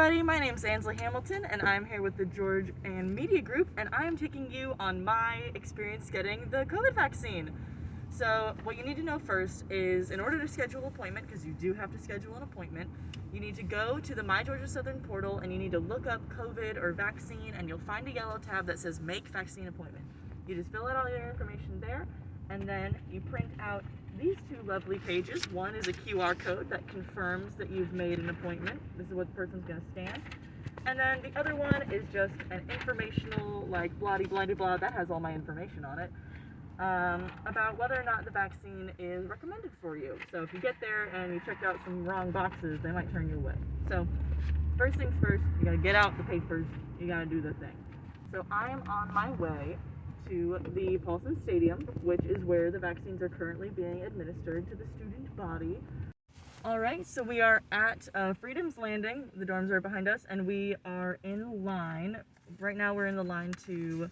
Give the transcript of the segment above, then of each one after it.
everybody, my name's Ansley Hamilton and I'm here with the George and Media Group, and I am taking you on my experience getting the COVID vaccine. So what you need to know first is, in order to schedule an appointment, because you do have to schedule an appointment, you need to go to the My Georgia Southern portal and you need to look up COVID or vaccine, and you'll find a yellow tab that says Make Vaccine Appointment. You just fill out all your information there, and then you print out these two lovely pages. One is a QR code that confirms that you've made an appointment. This is what the person's going to scan. And then the other one is just an informational, like, blah, that has all my information on it, about whether or not the vaccine is recommended for you. So if you get there and you checked out some wrong boxes, they might turn you away. So first things first, you got to get out the papers, you got to do the thing. So I am on my way to the Paulson Stadium, which is where the vaccines are currently being administered to the student body. Alright, so we are at Freedom's Landing. The dorms are behind us, and we are in line. Right now we're in the line to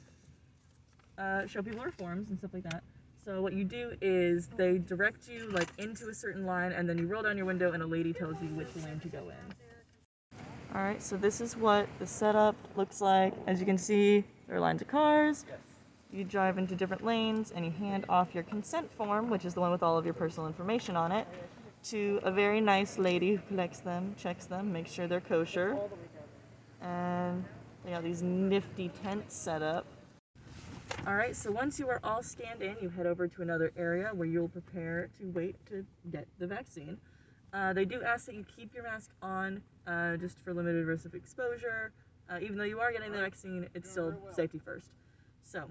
show people our forms and stuff like that. So what you do is they direct you like into a certain line, and then you roll down your window and a lady tells you which lane to go in. Alright, so this is what the setup looks like. As you can see, there are lines of cars. You drive into different lanes and you hand off your consent form, which is the one with all of your personal information on it, to a very nice lady who collects them, checks them, makes sure they're kosher. And they got these nifty tents set up. Alright, so once you are all scanned in, you head over to another area where you'll prepare to wait to get the vaccine. They do ask that you keep your mask on, just for limited risk of exposure. Even though you are getting the vaccine, it's still safety first. So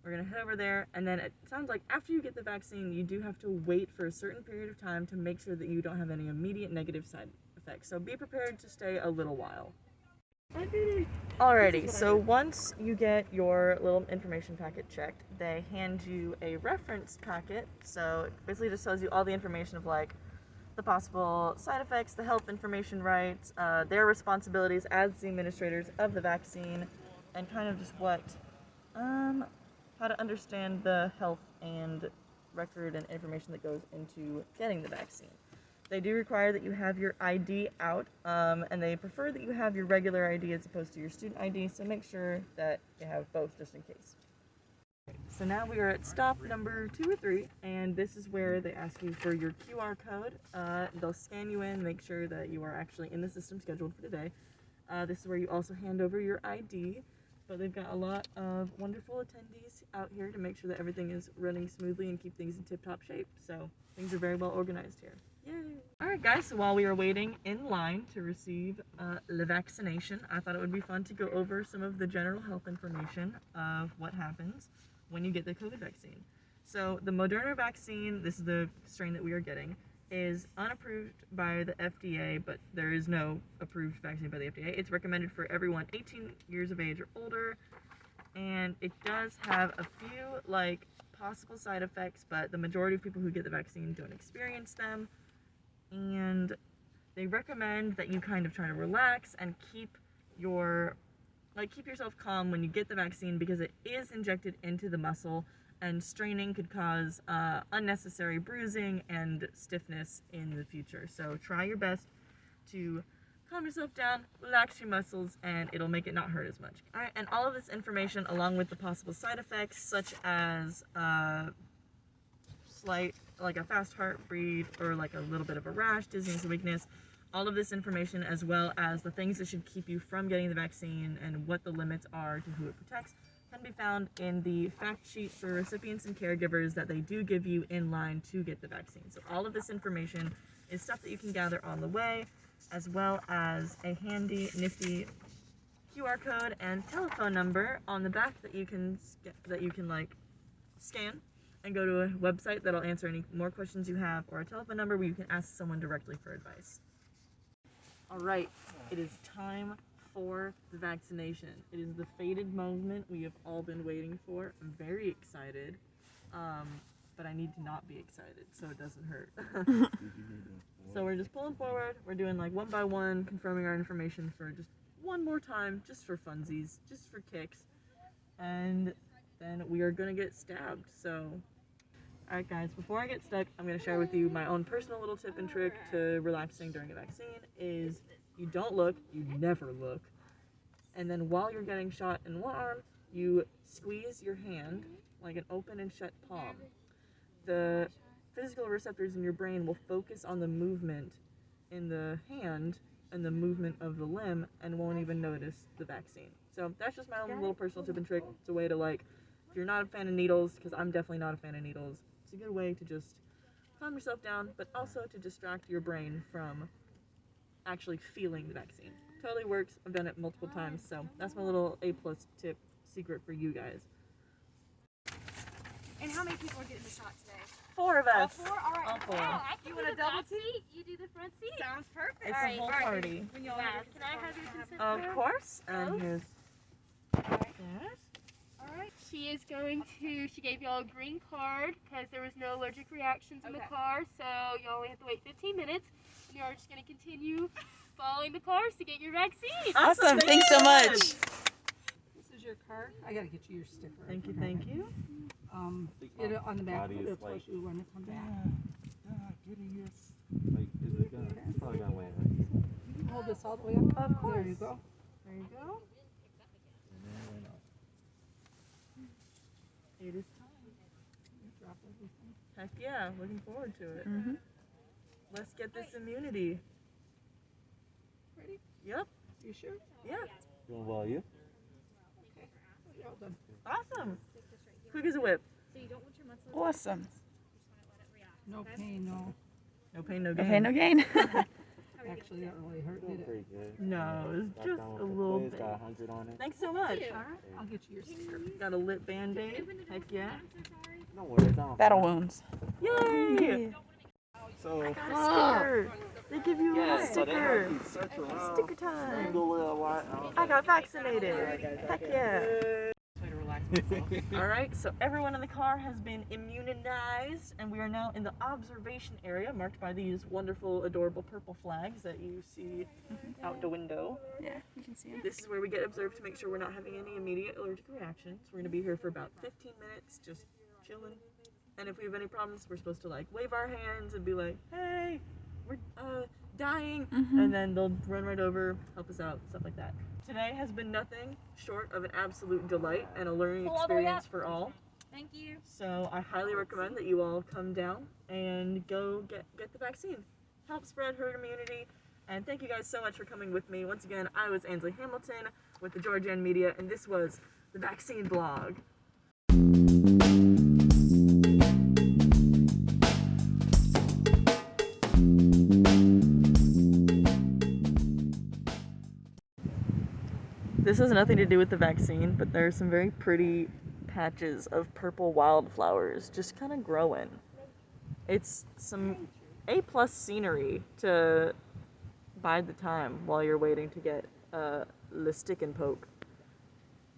we're going to head over there, and then it sounds like after you get the vaccine, you do have to wait for a certain period of time to make sure that you don't have any immediate negative side effects. So be prepared to stay a little while. Alrighty, so once you get your little information packet checked, they hand you a reference packet. So it basically just tells you all the information of like the possible side effects, the health information rights, their responsibilities as the administrators of the vaccine, and kind of just what how to understand the health and record and information that goes into getting the vaccine. They do require that you have your ID out, and they prefer that you have your regular ID as opposed to your student ID, so make sure that you have both just in case. So now we are at stop number 2 or 3, and this is where they ask you for your QR code. They'll scan you in, make sure that you are actually in the system scheduled for today. This is where you also hand over your ID. But they've got a lot of wonderful attendees out here to make sure that everything is running smoothly and keep things in tip-top shape. So things are very well organized here. Yay! Alright guys, so while we are waiting in line to receive the vaccination, I thought it would be fun to go over some of the general health information of what happens when you get the COVID vaccine. So the Moderna vaccine, this is the strain that we are getting, is unapproved by the FDA, but there is no approved vaccine by the FDA. It's recommended for everyone 18 years of age or older, and it does have a few like possible side effects, but the majority of people who get the vaccine don't experience them, and they recommend that you kind of try to relax and keep yourself calm when you get the vaccine, because it is injected into the muscle, and straining could cause unnecessary bruising and stiffness in the future. So try your best to calm yourself down, relax your muscles, and it'll make it not hurt as much. Alright, and all of this information, along with the possible side effects, such as like a fast heartbeat, or like a little bit of a rash, dizziness, weakness, all of this information, as well as the things that should keep you from getting the vaccine and what the limits are to who it protects, can be found in the fact sheet for recipients and caregivers that they do give you in line to get the vaccine. So all of this information is stuff that you can gather on the way, as well as a handy, nifty QR code and telephone number on the back that you can like scan and go to a website that'll answer any more questions you have, or a telephone number where you can ask someone directly for advice. Alright, it is time for the vaccination. It is the fated moment we have all been waiting for. I'm very excited, but I need to not be excited so it doesn't hurt. So we're just pulling forward. We're doing like one by one, confirming our information for just one more time, just for funsies, just for kicks, and then we are gonna get stabbed. So alright guys, before I get stuck, I'm going to share with you my own personal little tip and trick to relaxing during a vaccine is you don't look, you never look. And then while you're getting shot in one arm, you squeeze your hand like an open and shut palm. The physical receptors in your brain will focus on the movement in the hand and the movement of the limb and won't even notice the vaccine. So that's just my own little personal tip and trick. It's a way to, like, if you're not a fan of needles, because I'm definitely not a fan of needles, it's a good way to just calm yourself down, but also to distract your brain from actually feeling the vaccine. Totally works. I've done it multiple times, so that's my little A+ tip secret for you guys. And how many people are getting the shot today? 4 of us. All 4? All right. All 4. Wow, I can You do want a the double back seat? You do the front seat? Sounds perfect. It's a whole party. When y'all Yeah. have Can I have your consent? Of course. And here's yes. Alright. She is going to, she gave y'all a green card because there was no allergic reactions in the car, so you only have to wait 15 minutes. And you're just going to continue following the cars to get your vaccine. Awesome. Thanks so much. This is your card. I gotta get you your sticker. Thank you. Thank you. Get it on the back. Body is It'll tell like- you when to come back. Like, is it gonna? It's probably gonna land right. You can hold this all the way up. Of course. There you go. There you go. It is time. Drop everything. Heck yeah. Looking forward to it. Mm-hmm. Let's get this immunity. Ready? Yep. You sure? Yeah. Doing well, you? Okay. You're all done. Awesome. Quick as a whip. So you don't want your muscles. Awesome. No pain, no. No pain, no gain. No pain, no gain. Actually, that really hurt, Doing did it? pretty good. No, it's Got just done with a the little quiz, bit. got 100 on it. Thanks so much. Alright, I'll get you your sticker. Got a lit band-aid. Heck yeah. No worries, I'm Battle wounds. Yay! So, Got a sticker. They give you a yeah, little so they sticker. have you search around. Sticker time. Google it a lot. I got vaccinated. Heck yeah. Alright, so everyone in the car has been immunized, and we are now in the observation area marked by these wonderful, adorable purple flags that you see out the window. Yeah, you can see it. This is where we get observed to make sure we're not having any immediate allergic reactions. We're going to be here for about 15 minutes, just chilling. And if we have any problems, we're supposed to, like, wave our hands and be like, hey, we're dying. And then they'll run right over, help us out, stuff like that. Today has been nothing short of an absolute delight and a learning experience for all. Thank you. So I highly recommend that you all come down and go get the vaccine. Help spread herd immunity. And thank you guys so much for coming with me. Once again, I was Ansley Hamilton with the Georgian Media, and this was the Vaccine Blog. This has nothing to do with the vaccine, but there are some very pretty patches of purple wildflowers just kind of growing. It's some A+ scenery to bide the time while you're waiting to get the stick and poke.